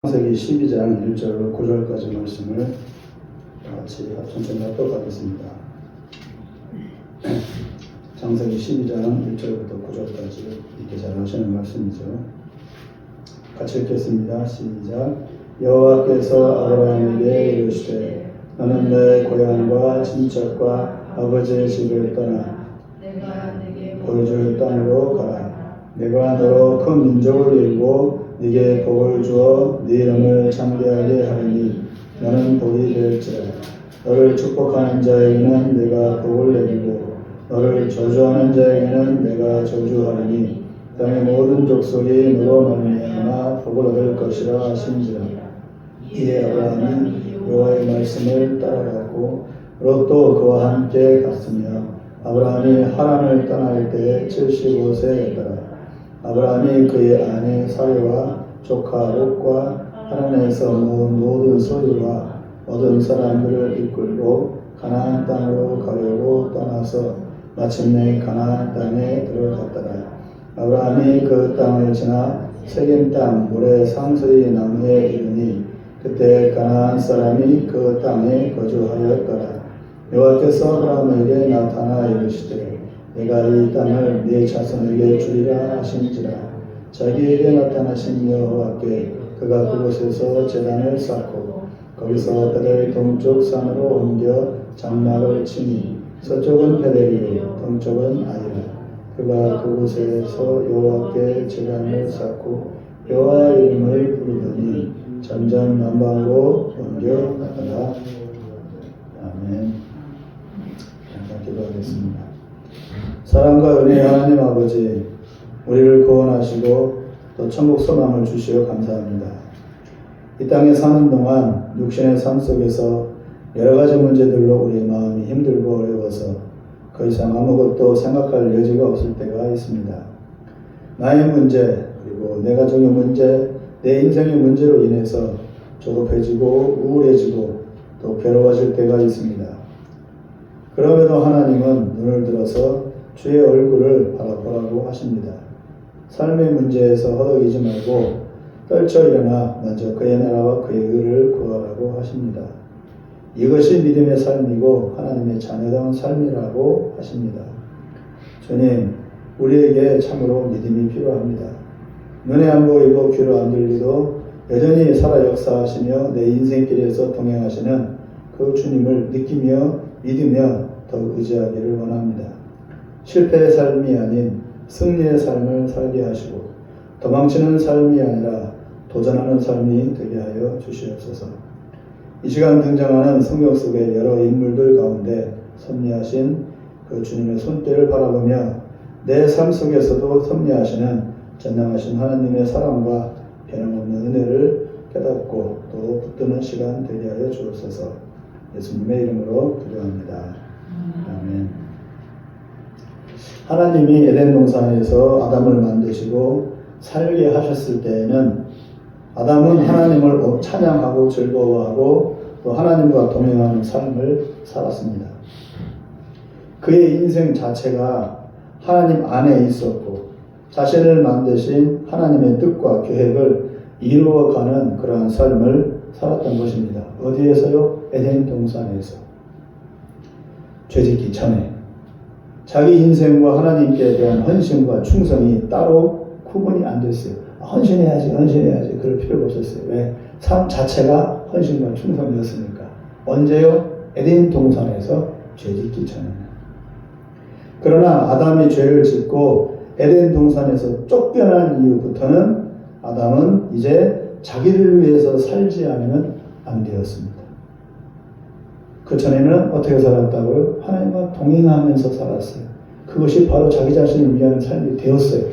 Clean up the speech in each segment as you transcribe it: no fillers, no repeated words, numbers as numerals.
창세기 12장 1절 9절까지 말씀을 같이 천천히 합독하겠습니다. 창세기 12장 1절부터 9절까지 이렇게 잘 하시는 말씀이죠. 같이 읽겠습니다. 시작. 여호와께서 아브라함에게 이르시되 너는 내 고향과 친척과 아버지의 집을 떠나 내가 네게 보여줄 땅으로 가라. 내가 너로 큰 민족을 이루고 네게 복을 주어 네 이름을 창대하게 하리니 너는 복이 될지라. 너를 축복하는 자에게는 내가 복을 내리고 너를 저주하는 자에게는 내가 저주하리니 땅의 모든 족속이 너로 말미암아 복을 얻을 것이라 하신지라. 이에 아브라함이 여호와의 말씀을 따라갔고 롯도 그와 함께 갔으며 아브라함이 하란을 떠날 때에 75세였더라. 아브라함이 그의 아내 사레와 조카 롯과 하란에서 모은 모든 소유와 얻은 사람들을 이끌고 가나안 땅으로 가려고 떠나서 마침내 가나안 땅에 들어갔더라. 아브라함이 그 땅을 지나 세겜 땅 모래 상수리 나무에 이르니 그때 가나안 사람이 그 땅에 거주하였더라. 여호와께서 아브라함에게 나타나 이르시되 내가 이 땅을 네 자손에게 주리라 하신지라. 자기에게 나타나신 여호와께 그가 그곳에서 제단을 쌓고 거기서 베델 동쪽 산으로 옮겨 장막을 치니 서쪽은 베델이요 동쪽은 아이라. 그가 그곳에서 여호와께 제단을 쌓고 여호와 이름을 부르더니 점점 남방으로 옮겨 나가라. 아멘. 잠깐 기도하겠습니다. 사랑과 은혜의 하나님 아버지, 우리를 구원하시고 또 천국 소망을 주시어 감사합니다. 이 땅에 사는 동안 육신의 삶 속에서 여러 가지 문제들로 우리의 마음이 힘들고 어려워서 더 이상 아무것도 생각할 여지가 없을 때가 있습니다. 나의 문제, 그리고 내 가정의 문제, 내 인생의 문제로 인해서 조급해지고 우울해지고 또 괴로워질 때가 있습니다. 그럼에도 하나님은 눈을 들어서 주의 얼굴을 바라보라고 하십니다. 삶의 문제에서 허덕이지 말고 떨쳐 일어나 먼저 그의 나라와 그의 의를 구하라고 하십니다. 이것이 믿음의 삶이고 하나님의 자녀다운 삶이라고 하십니다. 주님, 우리에게 참으로 믿음이 필요합니다. 눈에 안 보이고 귀로 안 들리도 여전히 살아 역사하시며 내 인생길에서 동행하시는 그 주님을 느끼며 믿으며 더욱 의지하기를 원합니다. 실패의 삶이 아닌 승리의 삶을 살게 하시고 도망치는 삶이 아니라 도전하는 삶이 되게 하여 주시옵소서. 이 시간 등장하는 성경 속의 여러 인물들 가운데 섭리하신 그 주님의 손길을 바라보며 내 삶 속에서도 섭리하시는 전능하신 하나님의 사랑과 변함없는 은혜를 깨닫고 또 붙드는 시간 되게 하여 주옵소서. 예수님의 이름으로 기도합니다. 아멘. 하나님이 에덴 동산에서 아담을 만드시고 살게 하셨을 때에는 아담은 하나님을 찬양하고 즐거워하고 또 하나님과 동행하는 삶을 살았습니다. 그의 인생 자체가 하나님 안에 있었고 자신을 만드신 하나님의 뜻과 계획을 이루어가는 그러한 삶을 살았던 것입니다. 어디에서요? 에덴 동산에서. 죄짓기 전에 자기 인생과 하나님께 대한 헌신과 충성이 따로 구분이 안 됐어요. 헌신해야지 그럴 필요가 없었어요. 왜? 삶 자체가 헌신과 충성이었으니까. 언제요? 에덴 동산에서 죄짓기 전에는. 그러나 아담이 죄를 짓고 에덴 동산에서 쫓겨난 이후부터는 아담은 이제 자기를 위해서 살지 않으면 안 되었습니다. 그 전에는 어떻게 살았다고요? 하나님과 동행하면서 살았어요. 그것이 바로 자기 자신을 위한 삶이 되었어요.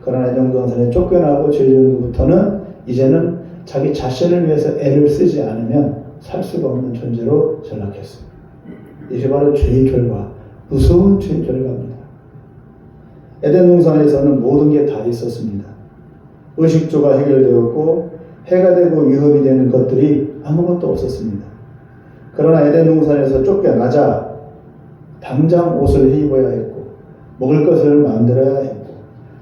그러나 에덴 동산에 쫓겨나고 죄 지은 후부터는 이제는 자기 자신을 위해서 애를 쓰지 않으면 살 수가 없는 존재로 전락했어요. 이게 바로 죄의 결과, 무서운 죄의 결과입니다. 에덴 동산에서는 모든 게 다 있었습니다. 의식주가 해결되었고 해가 되고 위협이 되는 것들이 아무것도 없었습니다. 그러나 에덴 동산에서 쫓겨나자 당장 옷을 입어야 했고 먹을 것을 만들어야 했고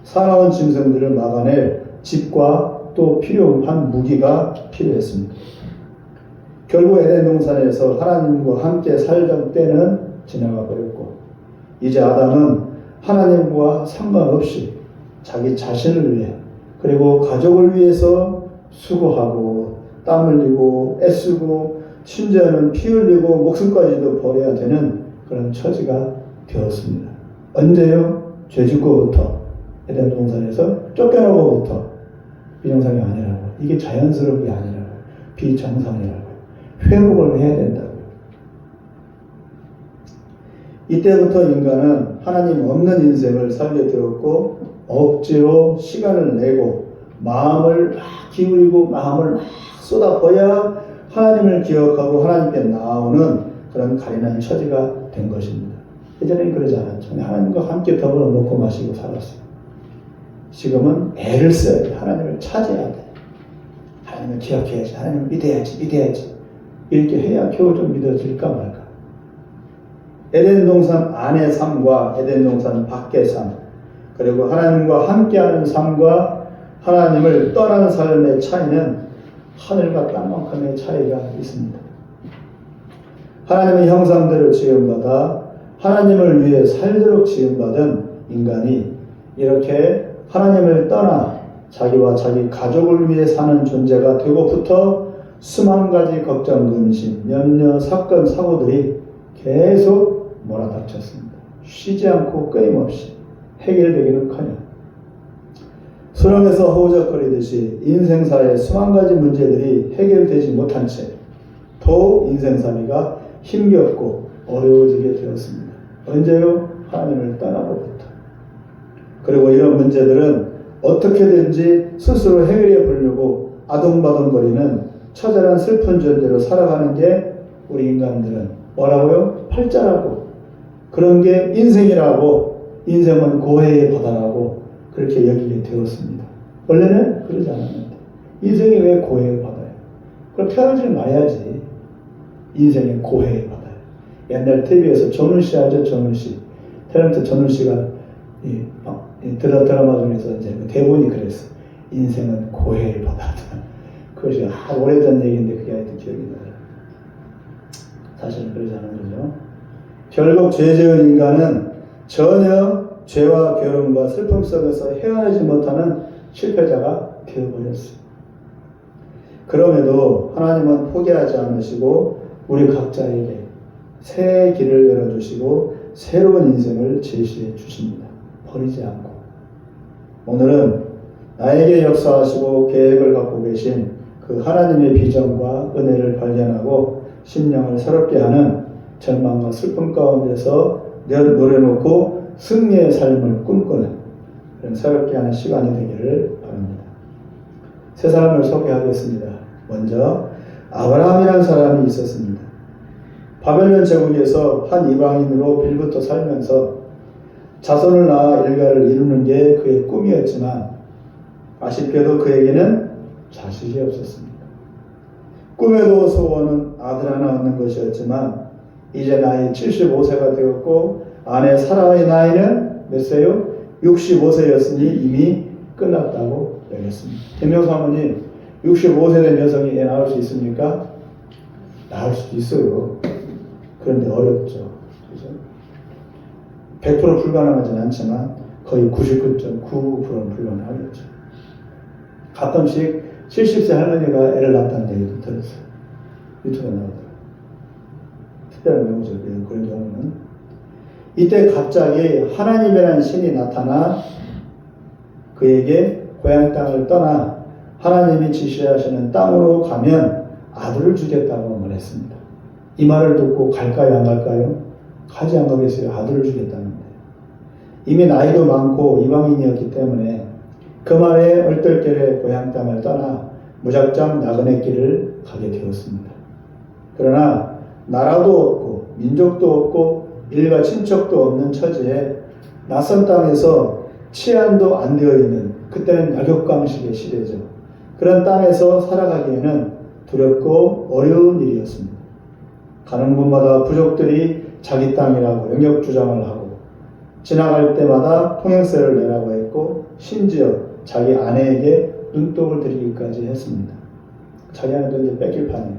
사나운 짐승들을 막아낼 집과 또 필요한 무기가 필요했습니다. 결국 에덴 동산에서 하나님과 함께 살던 때는 지나가 버렸고 이제 아담은 하나님과 상관없이 자기 자신을 위해 그리고 가족을 위해서 수고하고 땀 흘리고 애쓰고 심지어는 피 흘리고 목숨까지도 버려야 되는 그런 처지가 되었습니다. 언제요? 죄 짓고부터 에덴 동산에서 쫓겨나고부터 비정상이 아니라고. 이게 자연스러운 게 아니라고. 비정상이라고. 회복을 해야 된다고. 이때부터 인간은 하나님 없는 인생을 살게 되었고 억지로 시간을 내고 마음을 막 기울이고 마음을 막 쏟아부어야 하나님을 기억하고 하나님께 나오는 그런 가련한 처지가 된 것입니다. 예전에는 그러지 않았죠. 하나님과 함께 더불어 먹고 마시고 살았어요. 지금은 애를 써야 돼. 하나님을 찾아야 돼. 하나님을 기억해야지. 하나님을 믿어야지. 이렇게 해야 겨우 좀 믿어질까 말까. 에덴 동산 안의 삶과 에덴 동산 밖의 삶, 그리고 하나님과 함께하는 삶과 하나님을 떠난 삶의 차이는 하늘과 땅만큼의 차이가 있습니다. 하나님의 형상대로 지음받아 하나님을 위해 살도록 지음받은 인간이 이렇게 하나님을 떠나 자기와 자기 가족을 위해 사는 존재가 되고부터 수만 가지 걱정, 근심, 염려, 사건, 사고들이 계속 몰아닥쳤습니다. 쉬지 않고 끊임없이 해결되기는커녕 수렁에서 허우적거리듯이 인생사의 수만 가지 문제들이 해결되지 못한 채 더욱 인생살이가 힘겹고 어려워지게 되었습니다. 언제요? 하나님을 떠나고부터. 그리고 이런 문제들은 어떻게든지 스스로 해결해 보려고 아둥바둥거리는 처절한 슬픈 존재로 살아가는 게 우리 인간들은 뭐라고요? 팔자라고. 그런 게 인생이라고. 인생은 고해의 바다라고 그렇게 여기게 되었습니다. 원래는 그러지 않았는데 인생이 왜 고해의 바다예요? 그럼 태어나지 말아야지. 인생의 고해의 바다예요. 옛날 TV에서 전훈씨 알죠? 전훈씨. 탤런트 전훈씨가 드라마 중에서 이제 대본이 그랬어. 인생은 고해의 바다다. 그것이 오래전 얘기인데 그게 하여튼 기억이 나요. 사실은 그러지 않은 거죠. 결국 죄 지은 인간은 전혀 죄와 괴로움과 슬픔 속에서 헤어나지 못하는 실패자가 되어버렸어요. 그럼에도 하나님은 포기하지 않으시고 우리 각자에게 새 길을 열어주시고 새로운 인생을 제시해 주십니다. 버리지 않고. 오늘은 나에게 역사하시고 계획을 갖고 계신 그 하나님의 비전과 은혜를 발견하고 심령을 새롭게 하는 절망과 슬픔 가운데서 노려놓고 승리의 삶을 꿈꾸는 그런 새롭게 하는 시간이 되기를 바랍니다. 세 사람을 소개하겠습니다. 먼저 아브라함이라는 사람이 있었습니다. 바벨론 제국에서 한 이방인으로 빌부터 살면서 자손을 낳아 일가를 이루는 게 그의 꿈이었지만 아쉽게도 그에게는 자식이 없었습니다. 꿈에도 소원은 아들 하나 얻는 것이었지만 이제 나이 75세가 되었고 아내 사라의 나이는 몇 세요? 65세였으니 이미 끝났다고 여겼습니다. 김명수 사모님 65세 된 여성이 애 낳을 수 있습니까? 낳을 수도 있어요. 그런데 어렵죠. 그죠? 100% 불가능하진 않지만 거의 99.99%는 불가능하겠죠. 가끔씩 70세 할머니가 애를 낳았다는 얘기도 들었어요. 유튜브에 나오더라고요. 특별한 경우죠. 그런 경우는. 이때 갑자기 하나님이라는 신이 나타나 그에게 고향 땅을 떠나 하나님이 지시하시는 땅으로 가면 아들을 주겠다고 말했습니다. 이 말을 듣고 갈까요? 안 갈까요? 가지 안 가겠어요. 아들을 주겠다는데. 이미 나이도 많고 이방인이었기 때문에 그 말에 얼떨결에 고향 땅을 떠나 무작정 나그네 길을 가게 되었습니다. 그러나 나라도 없고 민족도 없고 일가 친척도 없는 처지에 낯선 땅에서 치안도 안 되어 있는 그때는 약육강식의 시대죠. 그런 땅에서 살아가기에는 두렵고 어려운 일이었습니다. 가는 곳마다 부족들이 자기 땅이라고 영역 주장을 하고 지나갈 때마다 통행세를 내라고 했고 심지어 자기 아내에게 눈독을 들이기까지 했습니다. 자기 아내도 이제 뺏길 판이에요.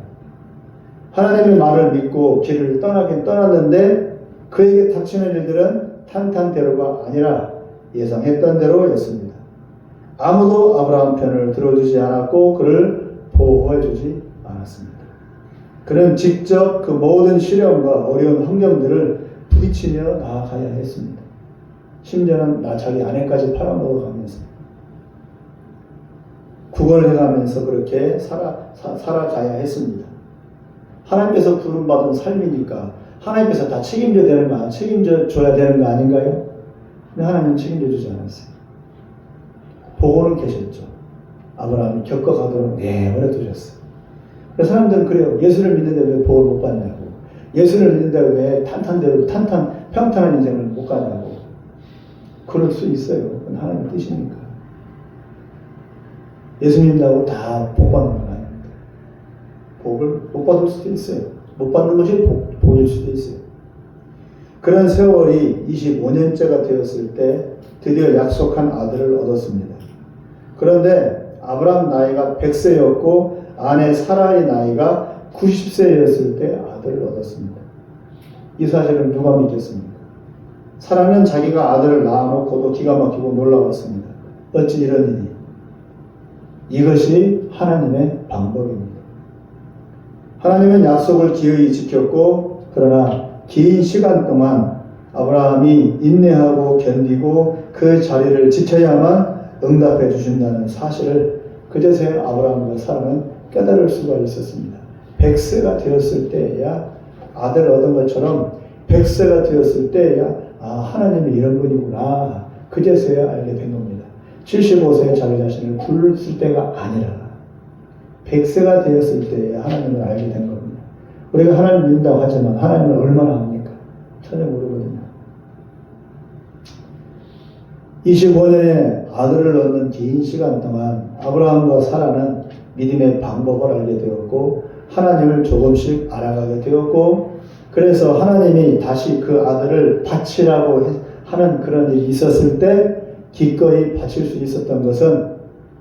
하나님의 말을 믿고 길을 떠나긴 떠났는데 그에게 닥치는 일들은 탄탄대로가 아니라 예상했던 대로였습니다. 아무도 아브라함 편을 들어주지 않았고 그를 보호해주지 않았습니다. 그는 직접 그 모든 시련과 어려운 환경들을 부딪히며 나아가야 했습니다. 심지어는 자기 아내까지 팔아먹어가면서 구걸해가면서 그렇게 살아가야 했습니다. 하나님께서 부름받은 삶이니까 하나님께서 다 책임져줘야 되는 거 아닌가요? 근데 하나님은 책임져 주지 않았어요. 보고는 계셨죠. 아브라함이 겪어가도록 내버려 두셨어요. 그래서 사람들은 그래요. 예수를 믿는데 왜 복을 못 받냐고. 예수를 믿는데 왜 평탄한 인생을 못 가냐고. 그럴 수 있어요. 그건 하나님의 뜻이니까. 예수 믿는다고 다 복 받는 건 아닙니다. 복을 못 받을 수도 있어요. 못 받는 것이 복일 수도 있어요. 그런 세월이 25년째가 되었을 때 드디어 약속한 아들을 얻었습니다. 그런데 아브라함 나이가 100세였고 아내 사라의 나이가 90세였을 때 아들을 얻었습니다. 이 사실을 누가 믿겠습니까? 사라는 자기가 아들을 낳아놓고도 기가 막히고 놀라웠습니다. 어찌 이런 일이? 이것이 하나님의 방법입니다. 하나님은 약속을 기어이 지켰고 그러나 긴 시간 동안 아브라함이 인내하고 견디고 그 자리를 지켜야만 응답해 주신다는 사실을 그제서야 아브라함과 사라는 깨달을 수가 있었습니다. 100세가 되었을 때야 아들을 얻은 것처럼 100세가 되었을 때야 하나님이 이런 분이구나 그제서야 알게 된 겁니다. 75세에 자기 자신을 부를 때가 아니라 100세가 되었을 때야 하나님을 알게 된 겁니다. 우리가 하나님 믿는다고 하지만 하나님을 얼마나 압니까? 전혀 모르거든요. 25년의 아들을 얻는 긴 시간 동안 아브라함과 사라는 믿음의 방법을 알게 되었고 하나님을 조금씩 알아가게 되었고 그래서 하나님이 다시 그 아들을 바치라고 하는 그런 일이 있었을 때 기꺼이 바칠 수 있었던 것은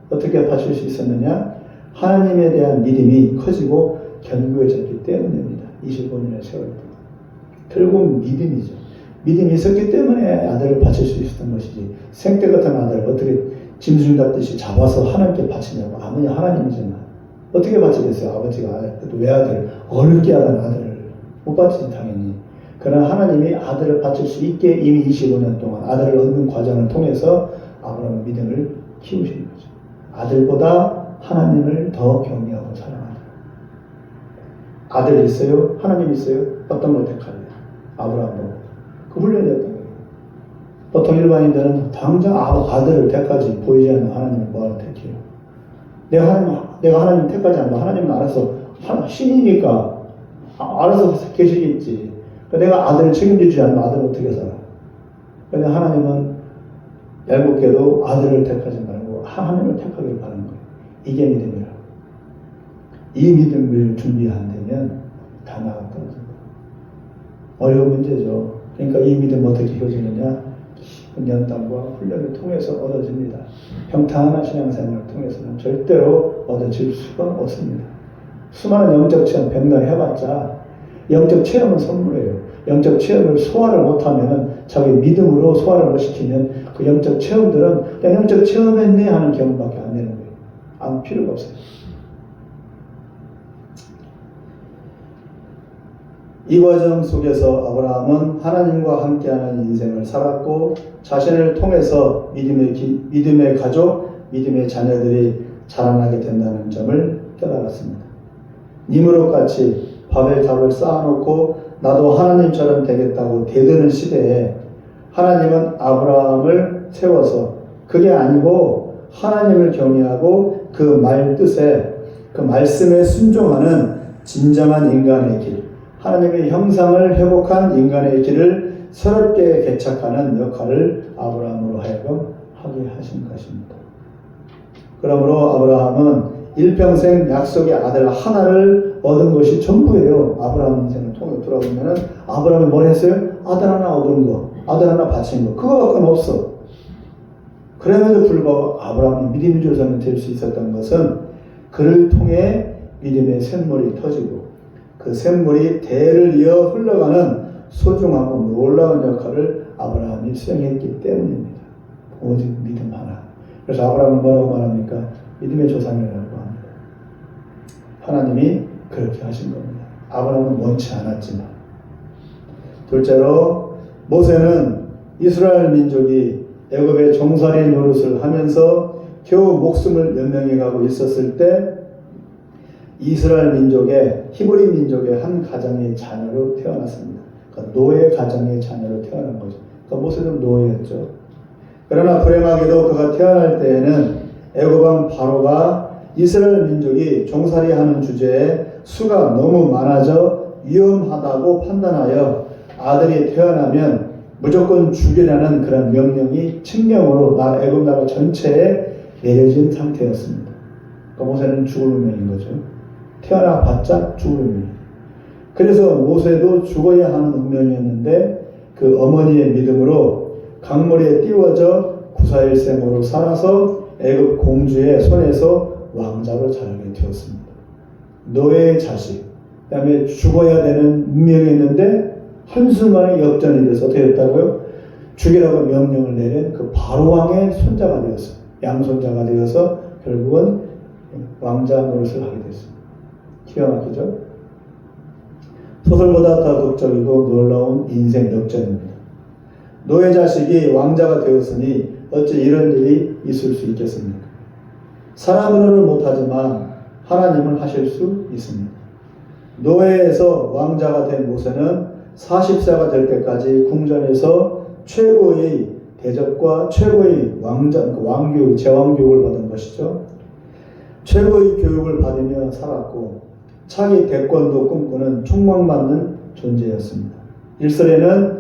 어떻게 바칠 수 있었느냐? 하나님에 대한 믿음이 커지고 견고해졌기 때문입니다. 25년의 세월 동안. 결국 믿음이죠. 믿음이 있었기 때문에 아들을 바칠 수 있었던 것이지 생떼 같은 아들을 어떻게 짐승 잡듯이 잡아서 하나님께 바치냐고. 아무리 하나님이지만 어떻게 바치겠어요? 아버지가 외아들 어렵게 하던 아들을 못 바치지 당연히. 그러나 하나님이 아들을 바칠 수 있게 이미 25년 동안 아들을 얻는 과정을 통해서 아브라함의 믿음을 키우신 거죠. 아들보다 하나님을 더 경외하고 사랑하는 아들 있어요? 하나님 있어요? 어떤 걸 택할래요? 아브라함 보고 그 훈련이었던 거예요. 보통 일반인들은 당장 아들을 택하지 보이지 않는 하나님을 뭐하러 택해요? 내가 하나님 택하지 않고 하나님은 알아서 신이니까 알아서 계시겠지. 내가 아들을 책임지지 않으면 아들은 어떻게 살아? 그런데 하나님은 얄궂게도 아들을 택하지 말고 하나님을 택하기를 바라는 거예요. 이게 믿음이라. 이 믿음을 준비 안 되면 다 나가 떨어진다. 어려운 문제죠. 그러니까 이 믿음 어떻게 이루어지느냐? 연단과 훈련을 통해서 얻어집니다. 평탄한 신앙생활을 통해서는 절대로 얻어질 수가 없습니다. 수많은 영적 체험 백날 해봤자 영적 체험은 선물이에요. 영적 체험을 소화를 못하면 자기 믿음으로 소화를 못 시키면 그 영적 체험들은 그냥 영적 체험했네 하는 경험밖에 안 되는 거예요. 아무 필요가 없어요. 이 과정 속에서 아브라함은 하나님과 함께하는 인생을 살았고 자신을 통해서 믿음의 가족, 믿음의 자녀들이 자라나게 된다는 점을 깨달았습니다. 니므롯같이 바벨탑을 쌓아놓고 나도 하나님처럼 되겠다고 대드는 시대에 하나님은 아브라함을 세워서 그게 아니고 하나님을 경외하고 그 말 뜻에 그 말씀에 순종하는 진정한 인간의 길, 하나님의 형상을 회복한 인간의 길을 새롭게 개척하는 역할을 아브라함으로 하여금 하게 하신 것입니다. 그러므로 아브라함은 일평생 약속의 아들 하나를 얻은 것이 전부예요. 아브라함 인생을 통해 돌아보면은 아브라함이 뭘 했어요? 아들 하나 얻은 거, 아들 하나 바친 거, 그거밖에 없어. 그럼에도 불구하고 아브라함이 믿음의 조상이 될 수 있었던 것은 그를 통해 믿음의 샘물이 터지고 그 샘물이 대를 이어 흘러가는 소중하고 놀라운 역할을 아브라함이 수행했기 때문입니다. 오직 믿음 하나. 그래서 아브라함은 뭐라고 말합니까? 믿음의 조상이라고 합니다. 하나님이 그렇게 하신 겁니다. 아브라함은 원치 않았지만. 둘째로 모세는 이스라엘 민족이 애굽의 종살이 노릇을 하면서 겨우 목숨을 연명해 가고 있었을 때 이스라엘 민족의 히브리 민족의 한 가정의 자녀로 태어났습니다. 그러니까 노예 가정의 자녀로 태어난 거죠. 그러니까 모세도 노예였죠. 그러나 불행하게도 그가 태어날 때에는 애굽 왕 바로가 이스라엘 민족이 종살이하는 주제에 수가 너무 많아져 위험하다고 판단하여 아들이 태어나면 무조건 죽이라는 그런 명령이 칙령으로 애굽 나라 전체에 내려진 상태였습니다. 그러니까 모세는 죽을 운명인 거죠. 태어나봤자 죽을 운명. 그래서 모세도 죽어야 하는 운명이었는데 그 어머니의 믿음으로 강물에 띄워져 구사일생으로 살아서 애굽 공주의 손에서 왕자로 자라게 되었습니다. 노예의 자식, 그 다음에 죽어야 되는 운명이었는데 한순간에 역전이 돼서 어떻게 됐다고요? 죽이라고 명령을 내린 그 바로왕의 손자가 되었어요. 양손자가 되어서 결국은 왕자 노릇을 하게 됐습니다. 기가 막히죠? 소설보다 더 극적이고 놀라운 인생 역전입니다. 노예 자식이 왕자가 되었으니 어찌 이런 일이 있을 수 있겠습니까? 사람으로는 못하지만 하나님은 하실 수 있습니다. 노예에서 왕자가 된 모세는 40세가 될 때까지 궁전에서 최고의 대접과 최고의 왕교육, 제왕교육을 받은 것이죠. 최고의 교육을 받으며 살았고 차기 대권도 꿈꾸는 촉망받는 존재였습니다. 일설에는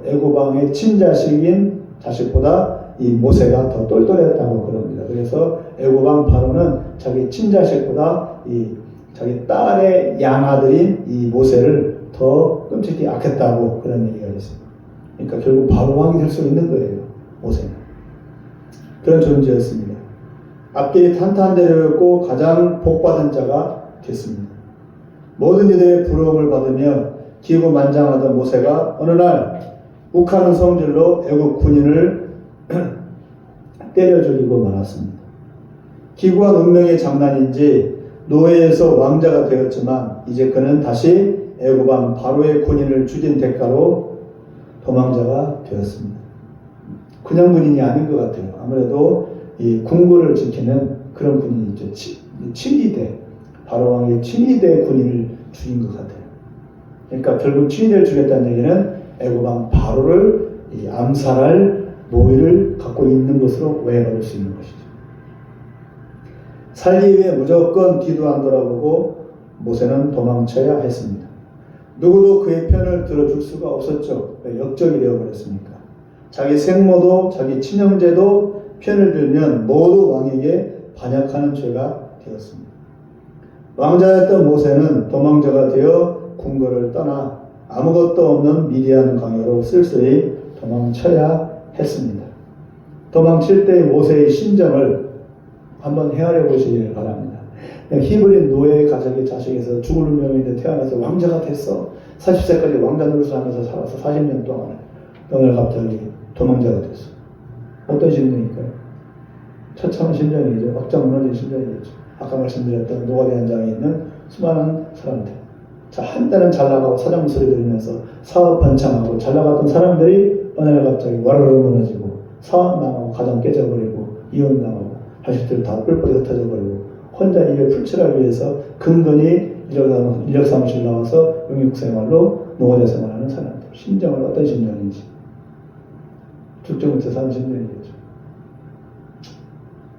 애굽 왕의 친자식인 자식보다 이 모세가 더 똘똘했다고 그럽니다. 그래서 애굽 왕 바로는 자기 친자식보다 자기 딸의 양아들인 이 모세를 더 끔찍히 악했다고 그런 얘기가 있습니다. 그러니까 결국 바로 왕이 될 수 있는 거예요. 모세는. 그런 존재였습니다. 앞길이 탄탄대로였고 가장 복받은 자가 됐습니다. 모든 이들의 부러움을 받으며 기구만장하던 모세가 어느 날 욱하는 성질로 애굽 군인을 때려 죽이고 말았습니다. 기구한 운명의 장난인지 노예에서 왕자가 되었지만 이제 그는 다시 애굽 왕 바로의 군인을 죽인 대가로 도망자가 되었습니다. 그냥 군인이 아닌 것 같아요. 아무래도 이 궁궐을 지키는 그런 군인이 있죠. 친위대, 바로 왕의 친위대 군인을 죽인 것 같아요. 그러니까 결국 친위대를 죽였다는 얘기는 애굽 왕 바로를 암살할 모의를 갖고 있는 것으로 오해받을 수 있는 것이죠. 살기 위해 무조건 뒤도 안 돌아보고 모세는 도망쳐야 했습니다. 누구도 그의 편을 들어줄 수가 없었죠. 역적이 되어버렸으니까. 자기 생모도 자기 친형제도 편을 들면 모두 왕에게 반역하는 죄가 되었습니다. 왕자였던 모세는 도망자가 되어 궁궐을 떠나 아무것도 없는 미디안 광야로 쓸쓸히 도망쳐야 했습니다. 도망칠 때의 모세의 심정을 한번 헤아려 보시기를 바랍니다. 히브리 노예 가족의 자식에서 죽을 운명인데 태어나서 왕자가 됐어. 40세까지 왕자 노릇을 하면서 살아서 40년 동안 오늘 갑자기 도망자가 됐어. 어떤 심정일까요? 처참한 심정이죠. 확장 무너진 심정이죠. 아까 말씀드렸던 노가다 현장에 있는 수많은 사람들. 자, 한때는 잘 나가고 사장 소리 들으면서 사업 번창하고 잘 나갔던 사람들이 어느 날 갑자기 와르르 무너지고 사업 나가고 가정 깨져버리고 이혼 나가고 자식들 다 뿔뿔이 흩어져 버리고 혼자 입에 풀칠하기 위해서 근근히 인력 사무실 나와서 용역생활로 노가다 생활하는 사람들. 심정은 어떤 심정인지. 죽지 못해 사는 심정이겠죠.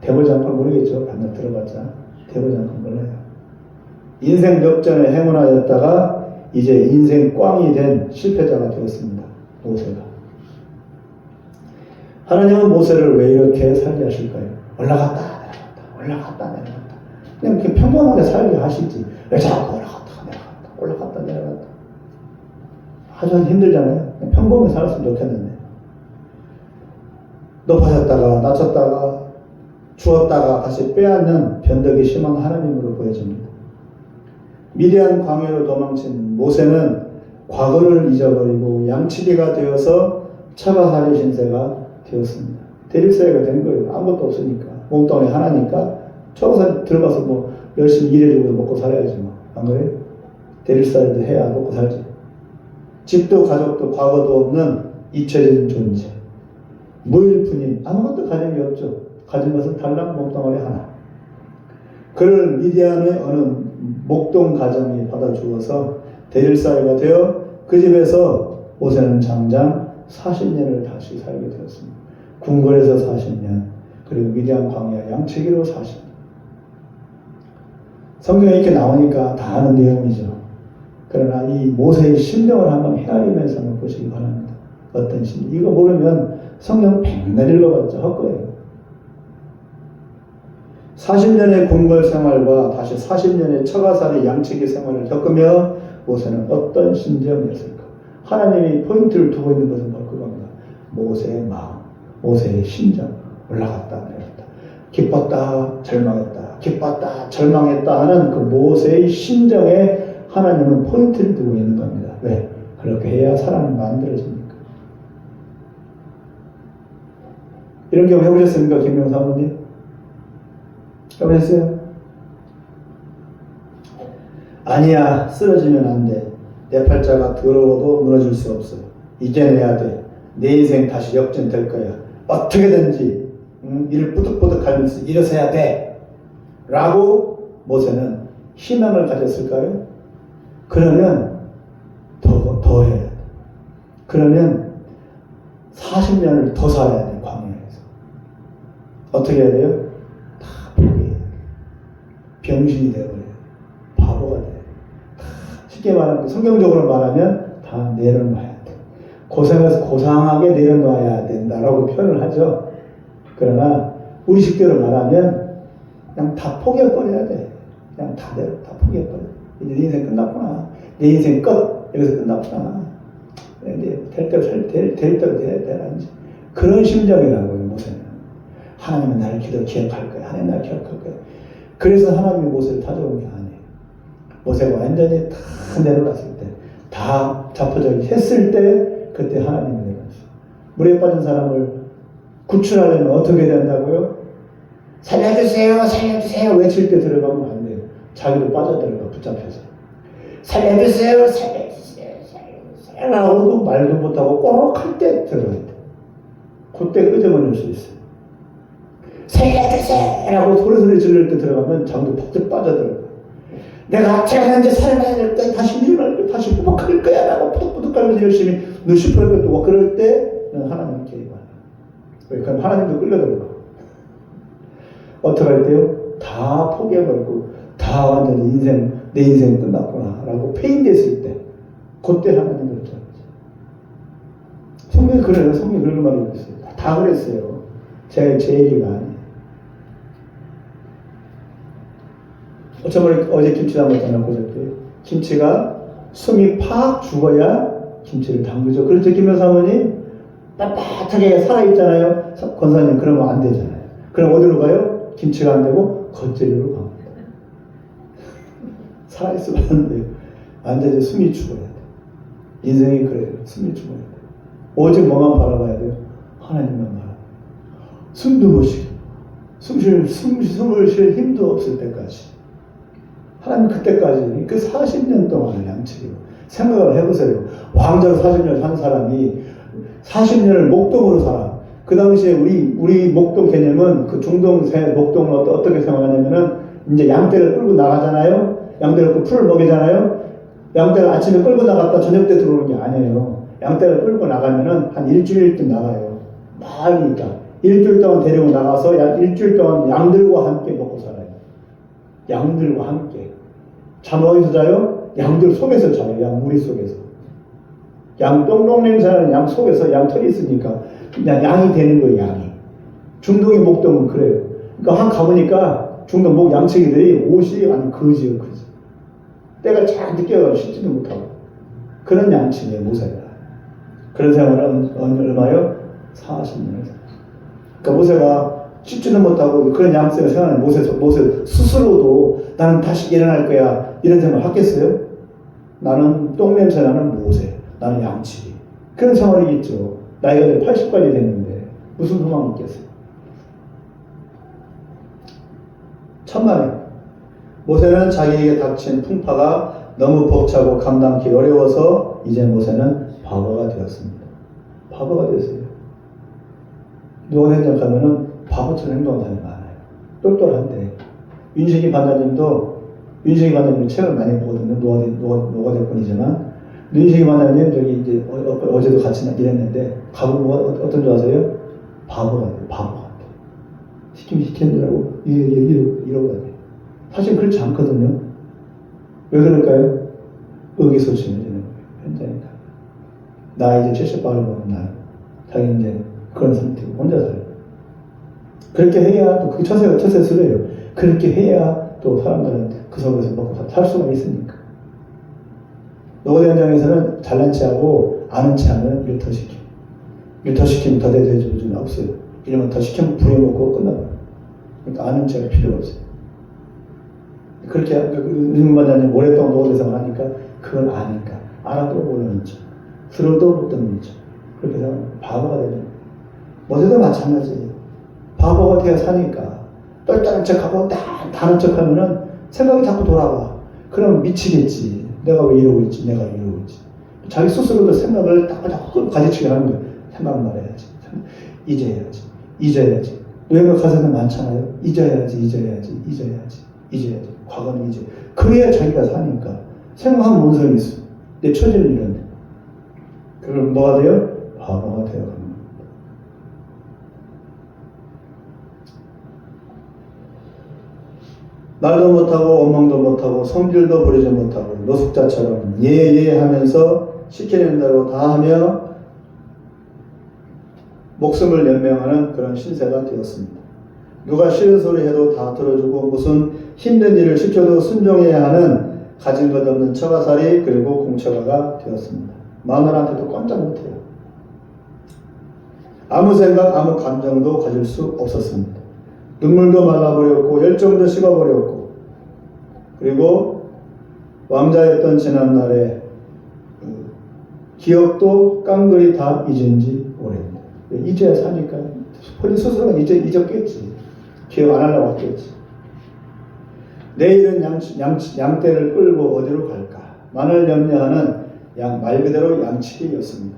대보지 않고 모르겠죠. 반납 들어봤자. 대보지 않고 몰라요. 인생 역전의 행운하였다가 이제 인생 꽝이 된 실패자가 되었습니다. 모세가. 하나님은 모세를 왜 이렇게 살게 하실까요? 올라갔다 내려갔다 올라갔다 내려갔다 그냥 이렇게 평범하게 살게 하시지 왜 자꾸 올라갔다 내려갔다 올라갔다 내려갔다 아주 힘들잖아요. 그냥 평범하게 살았으면 좋겠는데 높아졌다가 낮췄다가 주었다가 다시 빼앗는 변덕이 심한 하나님으로 보여집니다. 미디안 광야로 도망친 모세는 과거를 잊어버리고 양치기가 되어서 처가살이 신세가 되었습니다. 대립사회가 된 거예요. 아무것도 없으니까. 몸뚱아리 하나니까 처가살 들어가서 뭐 열심히 일해주고 먹고 살아야지 뭐. 안 그래요? 대립사회도 해야 먹고 살지. 집도 가족도 과거도 없는 잊혀진 존재. 무일푼인 아무것도 가진 게 없죠. 가진 것은 달랑 몸뚱아리 하나. 그를 미디안의 어느 목동 가정이 받아주어서 대릴사회가 되어 그 집에서 모세는 장장 40년을 다시 살게 되었습니다. 궁궐에서 40년, 그리고 미디안 광야 양치기로 40년. 성경에 이렇게 나오니까 다 아는 내용이죠. 그러나 이 모세의 심령을 한번 헤아리면서 한번 보시기 바랍니다. 어떤 심령? 이거 모르면 성경 백날 읽어봤자 헛거예요. 40년의 궁궐 생활과 다시 40년의 처가살이 양치기 생활을 겪으며 모세는 어떤 심정이었을까? 하나님이 포인트를 두고 있는 것은 바로 그겁니다. 모세의 마음, 모세의 심정, 올라갔다 내렸다, 기뻤다 절망했다, 기뻤다 절망했다 하는 그 모세의 심정에 하나님은 포인트를 두고 있는 겁니다. 왜? 그렇게 해야 사람이 만들어집니까? 이런 경우 해보셨습니까? 김명 사모님? 해보셨어요? 아니야, 쓰러지면 안 돼. 내 팔자가 더러워도 무너질 수 없어. 이겨내야 돼. 내 인생 다시 역전될 거야. 어떻게든지 이를 뿌득뿌득 하면서 일어서야 돼. 라고 모세는 희망을 가졌을까요? 그러면 더 해야 돼. 그러면 40년을 더 살아야 돼. 광야에서. 어떻게 해야 돼요? 다 포기해야 돼. 병신이 되어버려요. 바보가 돼요. 쉽게 말하면 성경적으로 말하면 다 내려놔야 돼. 고생해서 고상하게 내려놔야 된다라고 표현을 하죠. 그러나 우리 식대로 말하면 그냥 다 포기해버려야 돼. 그냥 다 포기해버려. 이제 내 인생 끝났구나. 내 인생 끝. 여기서 끝났구나. 이제 될 대로 돼야 되나 이제 그런 심정이라고요. 모세는 하나님은 나를 기억할 거야. 하나님 나를 기억할 거야. 그래서 하나님이 모세를 다져온 게 아니에요. 모세가 완전히 다 내려갔을 때, 다 자포자기 했을 때, 그때 하나님이 내려갔어요. 물에 빠진 사람을 구출하려면 어떻게 된다고요? 살려주세요, 살려주세요 외칠 때 들어가면 안 돼요. 자기도 빠져들어가 붙잡혀서. 살려주세요, 살려주세요, 살려주세요 라고도 말도 못하고 꼬록 할 때 들어가야 돼. 그때 끄집어낼 수 있어요. 살려주세요 라고 소리 지를 때 들어가면 자기도 퍽 빠져들어가. 내가 태어난지 살아야 될 거야. 다시 일어날 거야. 다시 회복할 거야. 라고 뿌득뿌득 하면서 열심히 누시퍼를 뜨고 그럴 때는 하나님 개입하는 거예요. 그럼 하나님도 끌려들어가. 어떻게 할 때요? 다 포기해버리고 다 완전히 내 인생 끝났구나 라고 페인됐을 때 그때 하나님 그렇죠. 성경이 그래요. 성경이 그런 말이 있어요. 다 그랬어요. 제 얘기가 아니에요. 어제 김치 담았잖아요. 그저께. 김치가 숨이 팍 죽어야 김치를 담그죠. 그렇죠, 김 여사모님? 빳빳하게 살아있잖아요. 권사님, 그러면 안 되잖아요. 그럼 어디로 가요? 김치가 안 되고 겉절이로 갑니다. 살아있으면 안 돼요. 완전히 숨이 죽어야 돼요. 인생이 그래요. 숨이 죽어야 돼요. 오직 뭐만 바라봐야 돼요? 하나님만 바라봐요. 숨도 못 쉬고 숨을 쉴 힘도 없을 때까지. 하나님 그때까지 그 40년 동안을 양치기로 생각을 해보세요. 왕자로 40년 산 사람이 40년을 목동으로 살아. 그 당시에 우리 목동 개념은 그 중동 목동은 어떻게 생각하냐면은 이제 양떼를 끌고 나가잖아요. 양떼를 끌고 풀을 먹이잖아요. 양떼를 아침에 끌고 나갔다 저녁 때 들어오는 게 아니에요. 양떼를 끌고 나가면은 한 일주일쯤 나가요. 많으니까 일주일 동안 데리고 나가서 일주일 동안 양들과 함께 먹고 살아요. 양들과 함께. 잠 어디서 자요? 양들 속에서 자요. 양 무리 속에서. 양 똥똥 냄새나는 양 속에서 양 털이 있으니까 그냥 양이 되는 거예요. 양이. 중동의 목동은 그래요. 그러니까 한 가보니까 중동 목 양치기들이 옷이 완전 거지요. 거지. 때가 잔뜩 끼어가지고 씻지도 못하고. 그런 양치기예요. 모세가. 그런 생활을 얼마요? 40년을 살았어요. 그러니까 모세가 씻지는 못하고 그런 양생을 생각하는 모세 스스로도 나는 다시 일어날 거야 이런 생각을 하겠어요? 나는 똥냄새 나는 모세, 나는 양치기. 그런 생활이겠죠. 나이가 80까지 됐는데 무슨 소망이 있겠어요? 천만에 모세는 자기에게 닥친 풍파가 너무 벅차고 감당하기 어려워서 이제 모세는 바보가 되었습니다. 바보가 됐어요. 노아 현장 가면은 바보처럼 행동하는 사람이 많아요. 똘똘한데. 윤식이 반장님도 책을 많이 보거든요. 노아 대본이지만. 윤식이 반장님 저기 이제 어제도 같이 일했는데 가보고 어떤 줄 아세요? 바보 같아요. 바보 같아요. 시키느라고 이러고 다녀요. 사실 그렇지 않거든요. 왜 그럴까요? 의기소침해지는 거예요. 현장에 가. 나 이제 70박을 보는 날. 자기 이제 그런 상태고 혼자 살아요. 그렇게 해야 또 그게 처세술이에요. 그렇게 해야 또 사람들은 그 속에서 먹고 살 수가 있으니까. 노아 현장에서는 잘난 체하고 아는 체하면 일터시켜. 일터시키면 더 대대해줄 수는 없어요. 이러면 더 시키면 부려먹고 끝나버려요. 그러니까 아는 체가 필요가 없어요. 그렇게 윤승민 반장님 오랫동안 노아 대상을 하니까 그걸 아니까 알아도 모르는 척, 들어도 못 듣는 척. 그렇게 해서 바보가 되죠. 모세도 마찬가지예요. 바보가 되어 사니까 똘똘한 척하고 다른 척하면은 생각이 자꾸 돌아와. 그럼 미치겠지. 내가 왜 이러고 있지? 내가 이러고 있지. 자기 스스로도 생각을 딱 가지치게 하는 거예요. 생각만 해야지. 잊어야지. 여행을 가서는 많잖아요. 잊어야지. 과거는 이제. 그래야 자기가 사니까. 생각하면 뭔 소용이 있어. 내 처지는 이런데. 그럼 뭐가 돼요? 바보가 되어갑니다. 말도 못하고 원망도 못하고 성질도 부리지 못하고 노숙자처럼 하면서 시키는 대로 다 하며 목숨을 연명하는 그런 신세가 되었습니다. 누가 싫은 소리 해도 다 들어주고 무슨 힘든 일을 시켜도 순종해야 하는 가진 것 없는 처가살이 그리고 공처가가 되었습니다. 마누라한테도 꼼짝 못해요. 아무 생각, 아무 감정도 가질 수 없었습니다. 눈물도 말라버렸고 열정도 식어버렸고 그리고 왕자였던 지난날의 기억도 깡그리 다 잊은 지 오래입니다. 이제야 사니까 본인 스스로가 잊었겠지. 기억 안 하려고 했겠지. 내일은 양떼를 끌고 어디로 갈까? 만을 염려하는 말 그대로 양치기였습니다.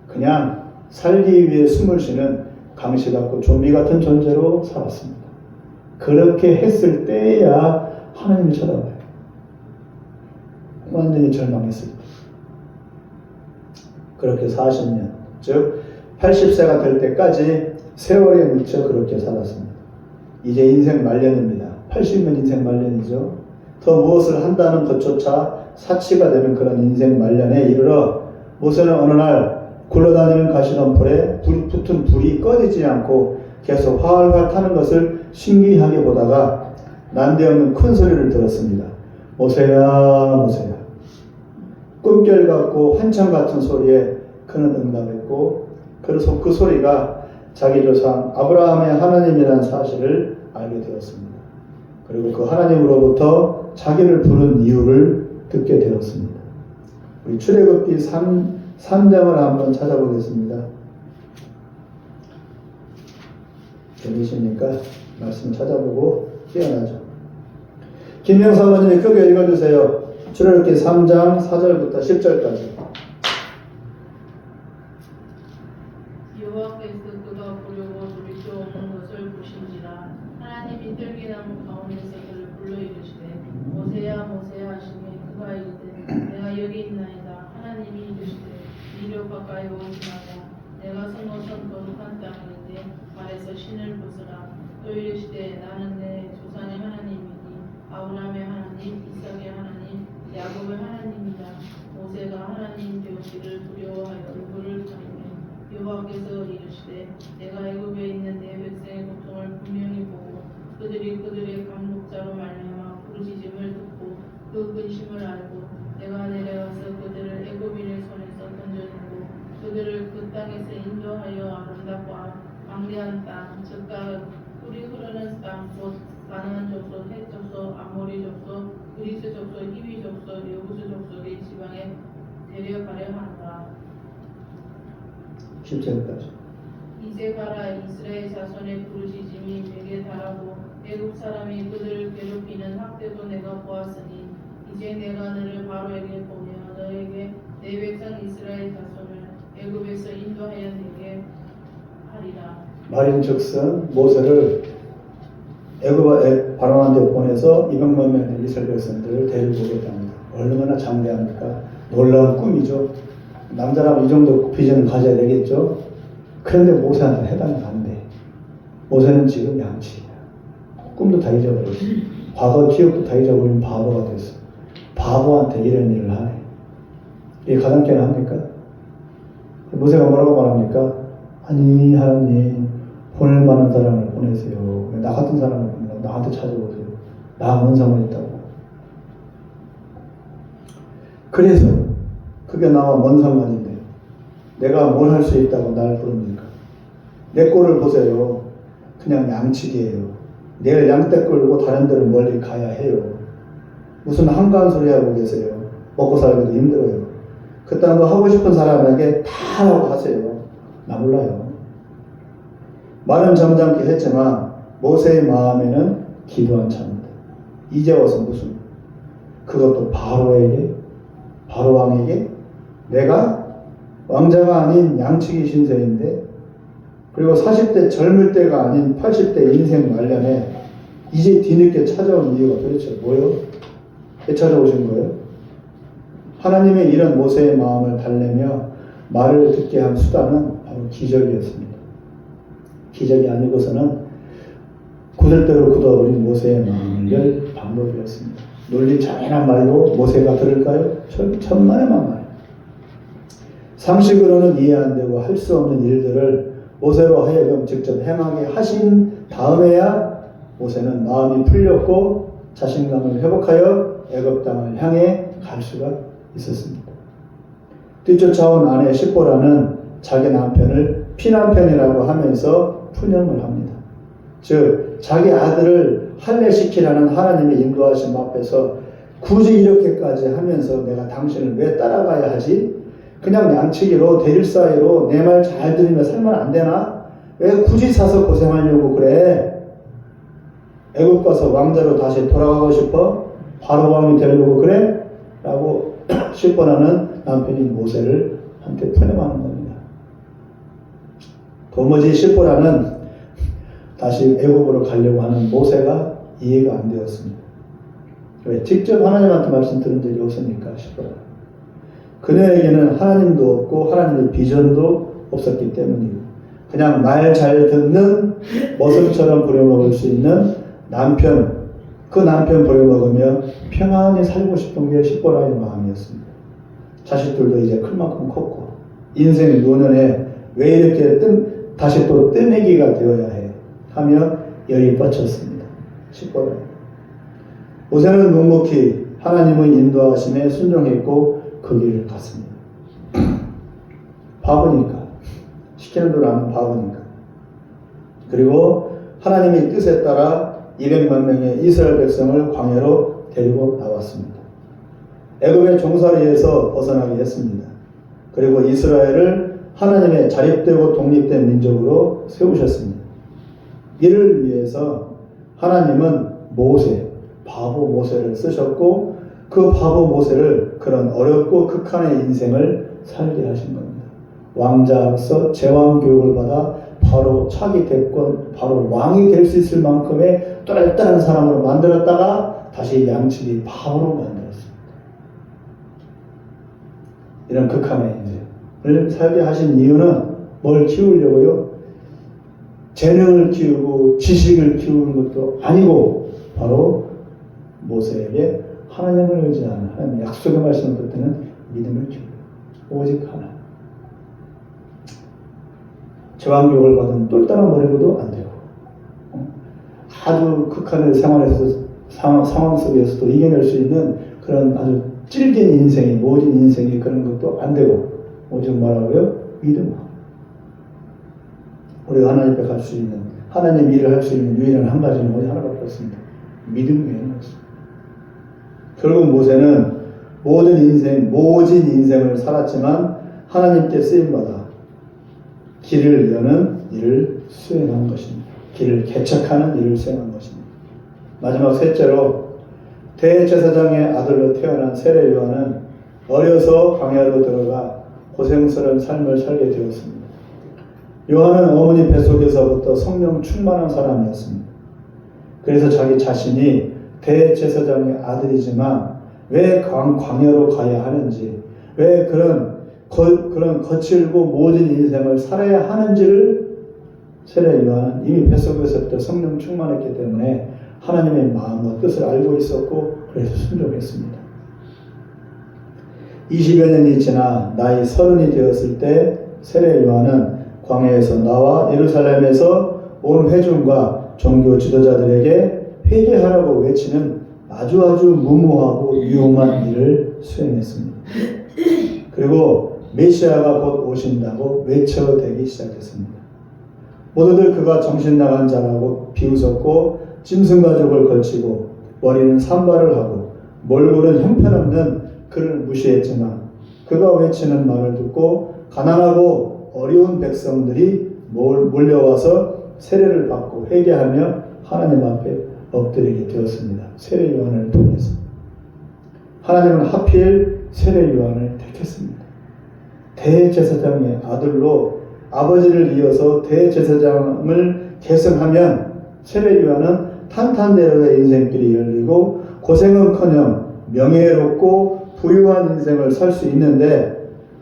그냥 살기 위해 숨을 쉬는 강시 같고 좀비 같은 존재로 살았습니다. 그렇게 했을 때야 하나님을 쳐다봐요. 완전히 절망했을 때. 그렇게 40년, 즉 80세가 될 때까지 세월에 묻혀 그렇게 살았습니다. 이제 인생 말년입니다. 80년 인생 말년이죠. 더 무엇을 한다는 것조차 사치가 되는 그런 인생 말년에 이르러 모세는 어느 날 굴러다니는 가시덤불에 붙은 불이 꺼지지 않고 계속 활활 타는 것을 신기하게 보다가 난데없는 큰 소리를 들었습니다. 모세야. 꿈결 같고 한참 같은 소리에 그는 응답했고 그래서 그 소리가 자기 조상 아브라함의 하나님이라는 사실을 알게 되었습니다. 그리고 그 하나님으로부터 자기를 부른 이유를 듣게 되었습니다. 우리 출애굽기 3장을 한번 찾아보겠습니다. 들리십니까? 말씀 찾아보고 깨어나죠. 김명수 어머님이 크게 읽어주세요. 출애굽기 3장 4절부터 10절까지. 여호와께서 그가 보려고 돌이켜 오는 것을 보신지라 하나님이 들기나무 가운데서 그를 불러 이르시되 모세야 하시니 그가 이르되 내가 여기 있나이다. 하나님이 이르시되 이리로 가까이 오지 마라. 내가 선곳은 거룩한 땅인데 발에서 신을 벗으라. 또 이르시되 나는 내 조상의 하나님이니 아브라함의 하나님, 이삭의 하나님, 야곱의 하나님이라. 모세가 하나님 되었기를 두려워하여 얼굴을 가리매 여호와께서 이르시되 내가 애굽에 있는 내 백성의 고통을 분명히 보고 그들의 감독자로 말미암아 부르짖음을 듣고 그 근심을 알고 내가 내려가서 그들을 애굽인의 손에서 건져내고 그들을 그 땅에서 인도하여 아름답고 광대한 땅, 즉각 꿀이 흐르는 땅, 곧 가나안 족속, 헷 족속, 아모리 족속, 그리스 족속, 히위 족속, 여부수 족속의 지방에 데려가려 한다. 10절까지. 이제 가라. 이스라엘 자손의 부르짖음이 내게 달하고 애굽 사람이 그들을 괴롭히는 학대도 내가 보았으니 이제 내가 너를 바로에게 보며 너에게 내 백성 이스라엘 자손을 애굽에서 인도하여 내게 하리라. 말인즉슨 모세를 애굽 바로한테 보내서 200만 명의 이스라엘 백성들을 데리고 오겠답니다. 얼마나 장대합니까? 놀라운 꿈이죠. 남자라면 이 정도 비전을 가져야 되겠죠. 그런데 모세한테 해당이 안 돼. 모세는 지금 양치야. 꿈도 다 잊어버렸어. 과거 기억도 다 잊어버린 바보가 됐어. 바보한테 이런 일을 하네. 이게 가당키나 합니까? 모세가 뭐라고 말합니까? 아니 하나님, 보낼 만한 사람을 보내세요. 나 같은 사람을 보내요. 나한테 찾아오세요. 나 뭔 상관있다고. 그래서 그게 나와 뭔 상관인데 내가 뭘 할 수 있다고 날 부릅니까? 내 꼴을 보세요. 그냥 양치기예요. 내일 양떼 끌고 다른 데로 멀리 가야 해요. 무슨 한가한 소리 하고 계세요. 먹고 살기도 힘들어요. 그딴 거 하고 싶은 사람에게 다 하라고 하세요. 나 몰라요. 말은 점잖게 했지만 모세의 마음에는 기도한 차입니다. 이제 와서 무슨, 그것도 바로에게, 바로 왕에게, 내가 왕자가 아닌 양치기 신세인데, 그리고 40대 젊을 때가 아닌 80대 인생 말년에 이제 뒤늦게 찾아온 이유가 도대체 뭐예요? 왜 찾아오신 거예요? 하나님의 이런 모세의 마음을 달래며 말을 듣게 한 수단은 바로 기적이었습니다. 기적이 아니고서는 굳을대로 굳어버린 모세의 마음을 열 방법이었습니다. 논리 잔인한 말로 모세가 들을까요? 천만에만 말. 상식으로는 이해 안 되고 할 수 없는 일들을 모세로 하여금 직접 행하게 하신 다음에야 모세는 마음이 풀렸고 자신감을 회복하여 애굽 땅을 향해 갈 수가 있었습니다. 뒤쫓아온 아내 십보라는 자기 남편을 피남편이라고 하면서 푸념을 합니다. 즉 자기 아들을 할례시키라는 하나님의 인도하심 앞에서 굳이 이렇게까지 하면서 내가 당신을 왜 따라가야 하지? 그냥 양치기로 대일 사이로 내 말 잘 들으며 살면 안 되나? 왜 굳이 사서 고생하려고 그래? 애굽 가서 왕자로 다시 돌아가고 싶어? 바로 왕이 되려고 그래? 라고 십보라는 남편인 모세를 한테 푸념하는 겁니다. 도무지 십보라는 다시 애굽으로 가려고 하는 모세가 이해가 안 되었습니다. 왜? 직접 하나님한테 말씀 들은 적이 없으니까 십보라. 그녀에게는 하나님도 없고 하나님의 비전도 없었기 때문이고 그냥 말 잘 듣는 머슴처럼 부려먹을 수 있는 남편, 그 남편 부려먹으며 평안히 살고 싶은 게 십보라의 마음이었습니다. 자식들도 이제 클 만큼 컸고 인생 노년에 왜 이렇게 다시 또 뜨내기가 되어야 해 하며 열이 뻗쳤습니다. 십보라. 모세는 묵묵히 하나님의 인도하심에 순종했고 그 길을 갔습니다. 바보니까. 시키는 대로 하는 바보니까. 그리고 하나님의 뜻에 따라 200만 명의 이스라엘 백성을 광야로 데리고 나왔습니다. 애굽의 종살이에서 벗어나게 했습니다. 그리고 이스라엘을 하나님의 자립되고 독립된 민족으로 세우셨습니다. 이를 위해서 하나님은 모세, 바보 모세를 쓰셨고 그 바보 모세를 그런 어렵고 극한의 인생을 살게 하신 겁니다. 왕자로서 제왕 교육을 받아 바로 차기 대권, 바로 왕이 될 수 있을 만큼의 또렷한 사람으로 만들었다가 다시 양치기 바보로 만들었습니다. 이런 극한의 인생을 살게 하신 이유는 뭘 키우려고요? 재능을 키우고 지식을 키우는 것도 아니고 바로 모세에게 하나님을 의지하는 하나님의 약속의 말씀을 듣는 믿음을 키우고 오직 하나. 제왕교육을 받은 똘똘한 머리로도 안 되고 아주 극한의 생활에서 상황 속에서도 이겨낼 수 있는 그런 아주 찔긴 인생이 모진 인생이 그런 것도 안 되고 오직 뭐라고요? 믿음. 우리가 하나님 앞에 갈 수 있는, 하나님 일을 할 수 있는 유일한 한 가지는 오직 하나밖에 없습니다. 믿음이에요. 결국 모세는 모진 인생을 살았지만 하나님께 쓰임받아 길을 여는 일을 수행한 것입니다. 길을 개척하는 일을 수행한 것입니다. 마지막 셋째로 대제사장의 아들로 태어난 세례 요한은 어려서 광야로 들어가 고생스러운 삶을 살게 되었습니다. 요한은 어머니 뱃속에서부터 성령 충만한 사람이었습니다. 그래서 자기 자신이 대제사장의 아들이지만 왜 광야로 가야 하는지, 왜 그런 거칠고 모진 인생을 살아야 하는지를 세례 요한은 이미 뱃속에서부터 성령 충만했기 때문에 하나님의 마음과 뜻을 알고 있었고 그래서 순종했습니다. 20여 년이 지나 나이 30이 되었을 때 세례 요한은 광야에서 나와 예루살렘에서 온 회중과 종교 지도자들에게 회개하라고 외치는 아주 무모하고 위험한 일을 수행했습니다. 그리고 메시아가 곧 오신다고 외쳐대기 시작했습니다. 모두들 그가 정신 나간 자라고 비웃었고 짐승가죽을 걸치고 머리는 산발을 하고 몰골은 형편없는 그를 무시했지만 그가 외치는 말을 듣고 가난하고 어려운 백성들이 몰려와서 세례를 받고 회개하며 하나님 앞에 엎드리게 되었습니다. 세례 요한을 통해서 하나님은 하필 세례 요한을 택했습니다. 대제사장의 아들로 아버지를 이어서 대제사장을 계승하면 세례 요한은 탄탄대로의 인생길이 열리고 고생은커녕 명예롭고 부유한 인생을 살 수 있는데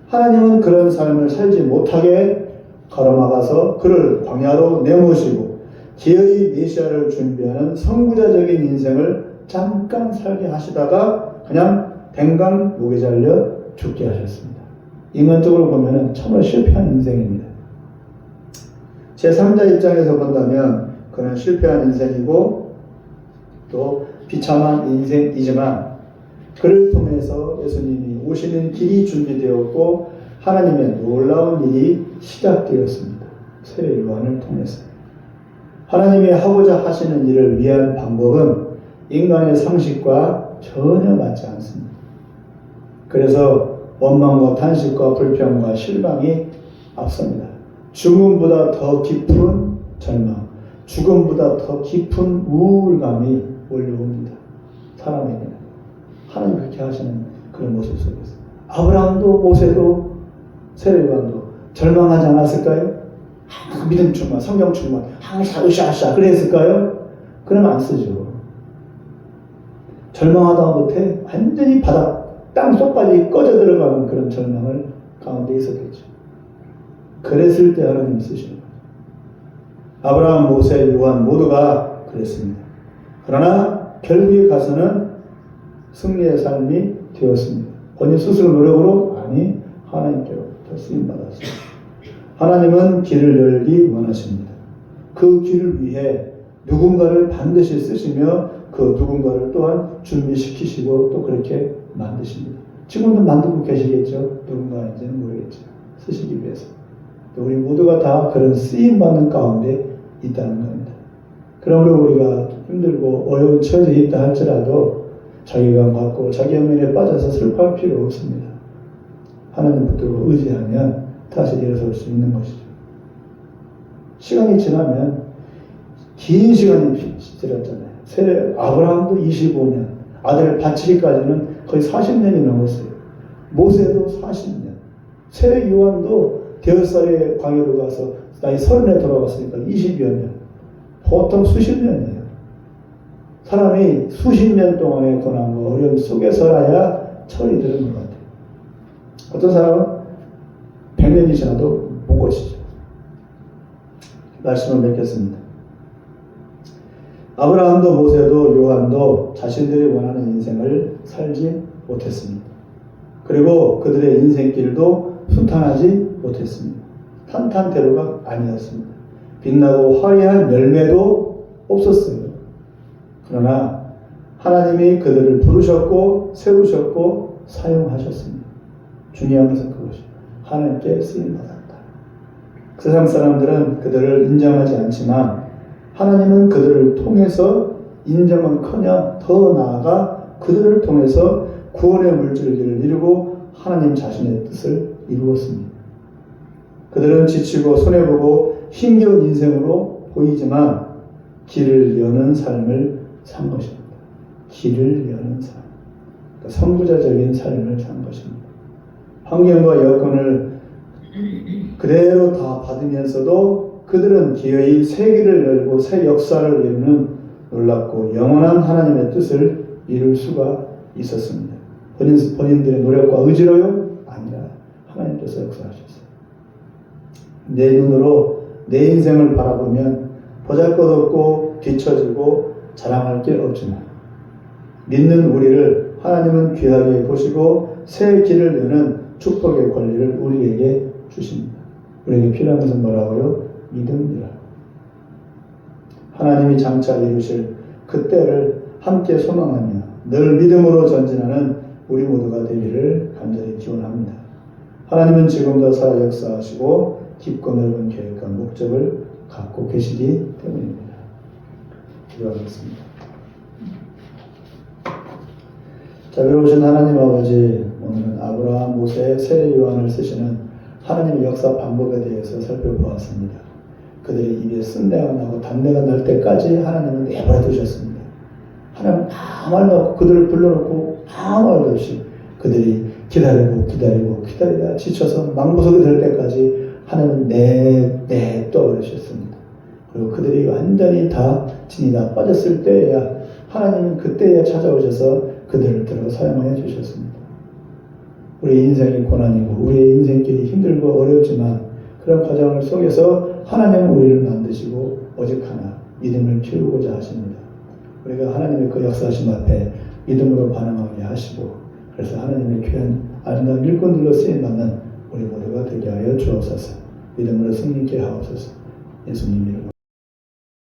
하나님은 그런 삶을 살지 못하게 가로막아서 그를 광야로 내모시고 기어이 메시아를 준비하는 선구자적인 인생을 잠깐 살게 하시다가 그냥 댕강 목에 잘려 죽게 하셨습니다. 인간적으로 보면 참으로 실패한 인생입니다. 제3자 입장에서 본다면 그는 실패한 인생이고 또 비참한 인생이지만 그를 통해서 예수님이 오시는 길이 준비되었고 하나님의 놀라운 일이 시작되었습니다. 세례 요한을 통해서. 하나님이 하고자 하시는 일을 위한 방법은 인간의 상식과 전혀 맞지 않습니다. 그래서 원망과 탄식과 불평과 실망이 앞섭니다. 죽음보다 더 깊은 절망, 죽음보다 더 깊은 우울감이 몰려옵니다. 사람에게는. 하나님 그렇게 하시는 그런 모습 속에서. 아브라함도 모세도 세례 요한도 절망하지 않았을까요? 믿음 충만, 성경 충만, 항상 으쌰으쌰 그랬을까요? 그러면 안 쓰죠. 절망하다 못해 완전히 바닥, 땅 속까지 꺼져 들어가는 그런 절망을 가운데 있었겠죠. 그랬을 때 하나님 쓰시는 거예요. 아브라함, 모세, 요한 모두가 그랬습니다. 그러나 결국에 가서는 승리의 삶이 되었습니다. 본인 스스로 노력으로? 아니, 하나님께로부터 쓰임받았습니다. 하나님은 길을 열기 원하십니다. 그 길을 위해 누군가를 반드시 쓰시며 그 누군가를 또한 준비시키시고 또 그렇게 만드십니다. 지금도 만들고 계시겠죠. 누군가인지는 모르겠죠. 쓰시기 위해서. 우리 모두가 다 그런 쓰임받는 가운데 있다는 겁니다. 그러므로 우리가 힘들고 어려운 처지에 있다 할지라도 자기가 갖고 자기 연민에 빠져서 슬퍼할 필요 없습니다. 하나님 붙들고 의지하면 다시 일어설 수 있는 것이죠. 시간이 지나면 긴 시간이 지났잖아요. 아브라함도 25년, 아들을 바치기까지는 거의 40년이 넘었어요. 모세도 40년, 세례 요한도 대여 살에 광야로 가서 나이 30에 돌아갔으니까 20여 년. 보통 수십 년이에요. 사람이 수십 년 동안의 고난과 어려움 속에 살아야 철이 드는 것 같아요. 어떤 사람은 100년이 지나도 못 고치죠. 말씀을 맺겠습니다. 아브라함도 모세도 요한도 자신들이 원하는 인생을 살지 못했습니다. 그리고 그들의 인생길도 순탄하지 못했습니다. 탄탄대로가 아니었습니다. 빛나고 화려한 열매도 없었어요. 그러나 하나님이 그들을 부르셨고 세우셨고 사용하셨습니다. 중요한 것은 그것이에요. 하나님께 쓰임받았다. 세상 사람들은 그들을 인정하지 않지만 하나님은 그들을 통해서 인정은커녕 더 나아가 그들을 통해서 구원의 물줄기를 이루고 하나님 자신의 뜻을 이루었습니다. 그들은 지치고 손해보고 힘겨운 인생으로 보이지만 길을 여는 삶을 산 것입니다. 길을 여는 삶. 그러니까 선구자적인 삶을 산 것입니다. 환경과 여건을 그대로 다 받으면서도 그들은 기어이 새 길을 열고 새 역사를 이루는 놀랍고 영원한 하나님의 뜻을 이룰 수가 있었습니다. 본인들의 노력과 의지로요? 아니라 하나님께서 역사하셨어요. 내 눈으로 내 인생을 바라보면 보잘것없고 뒤처지고 자랑할 게 없지만 믿는 우리를 하나님은 귀하게 보시고 새 길을 여는 축복의 권리를 우리에게 주십니다. 우리에게 필요한 것은 뭐라고요? 믿음이라. 하나님이 장차 이루실 그 때를 함께 소망하며 늘 믿음으로 전진하는 우리 모두가 되기를 간절히 기원합니다. 하나님은 지금도 살아 역사하시고 깊고 넓은 계획과 목적을 갖고 계시기 때문입니다. 기도하겠습니다. 자비로우신 하나님 아버지, 오늘은 아브라함, 모세, 세례 요한을 쓰시는 하나님의 역사 방법에 대해서 살펴보았습니다. 그들의 입에 쓴내가 나고 단내가 날 때까지 하나님은 내버려 두셨습니다. 하나님은 아무 말도 없고 그들을 불러놓고 아무 말도 없이 그들이 기다리다 지쳐서 망부석이 될 때까지 하나님은 내떠버리셨습니다. 그리고 그들이 완전히 다 진이 다 빠졌을 때에야 하나님은 그때에 찾아오셔서 그들을 들어 사용하여 주셨습니다. 우리 인생이 고난이고 우리의 인생길이 힘들고 어렵지만 그런 과정을 속에서 하나님은 우리를 만드시고 오직 하나 믿음을 키우고자 하십니다. 우리가 하나님의 그 역사하심 앞에 믿음으로 반응하게 하시고 그래서 하나님의 귀한 아름다운 일꾼들로 쓰임받는 우리 모두가 되게 하여 주옵소서. 믿음으로 승리케 하옵소서. 예수님 이름으로